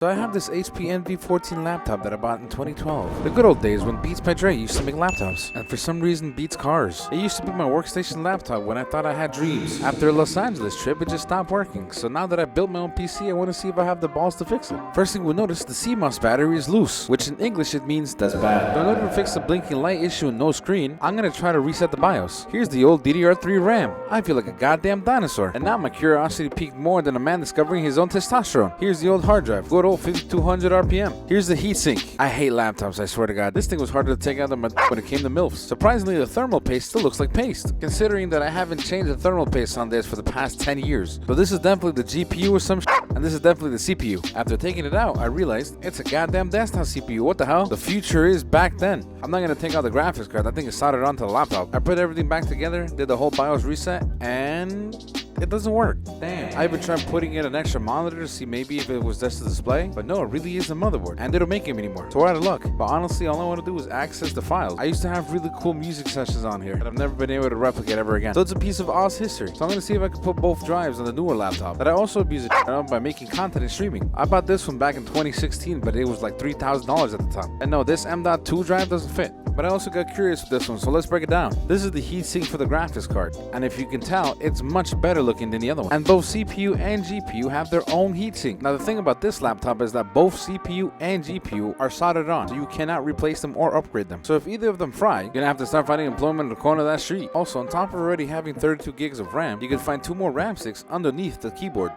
So I have this HP NV14 laptop that I bought in 2012. The good old days when Beats by Dre used to make laptops, and for some reason Beats cars. It used to be my workstation laptop when I thought I had dreams. After a Los Angeles trip, it just stopped working, so now that I've built my own PC, I want to see if I have the balls to fix it. First thing we'll notice, the CMOS battery is loose, which in English it means that's bad. So in order to fix the blinking light issue and no screen, I'm gonna try to reset the BIOS. Here's the old DDR3 RAM. I feel like a goddamn dinosaur. And now my curiosity peaked more than a man discovering his own testosterone. Here's the old hard drive, good old 5200 RPM. Here's the heatsink. I hate laptops, I swear to God. This thing was harder to take out than my when it came to MILFs. Surprisingly, the thermal paste still looks like paste, considering that I haven't changed the thermal paste on this for the past 10 years. So this is definitely the GPU or some shit, and this is definitely the CPU. After taking it out, I realized it's a goddamn desktop CPU. What the hell? The future is back then. I'm not gonna take out the graphics card. That thing is soldered onto the laptop. I put everything back together, did the whole BIOS reset, and it doesn't work. Damn. I even tried putting in an extra monitor to see maybe if it was just a display, but no, it really is the motherboard, and they don't make them anymore. So we're out of luck. But honestly, all I want to do is access the files. I used to have really cool music sessions on here that I've never been able to replicate ever again. So it's a piece of Oz history. So I'm gonna see if I can put both drives on the newer laptop that I also abuse it by making content and streaming. I bought this one back in 2016, but it was like $3,000 at the time. And no, this M.2 drive doesn't fit. But I also got curious with this one, so let's break it down. This is the heatsink for the graphics card, and if you can tell, it's much better looking than the other one. And both CPU and GPU have their own heatsink. Now the thing about this laptop is that both CPU and GPU are soldered on, so you cannot replace them or upgrade them. So if either of them fry, you're gonna have to start finding employment in the corner of that street. Also, on top of already having 32 gigs of RAM, you can find 2 more RAM sticks underneath the keyboard.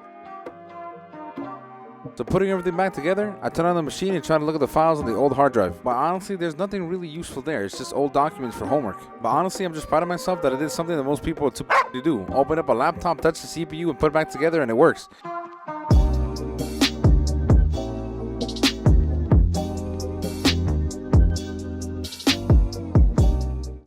So putting everything back together, I turn on the machine and try to look at the files on the old hard drive. But honestly, there's nothing really useful there. It's just old documents for homework. But honestly, I'm just proud of myself that I did something that most people are too to do. Open up a laptop, touch the CPU, and put it back together, and it works.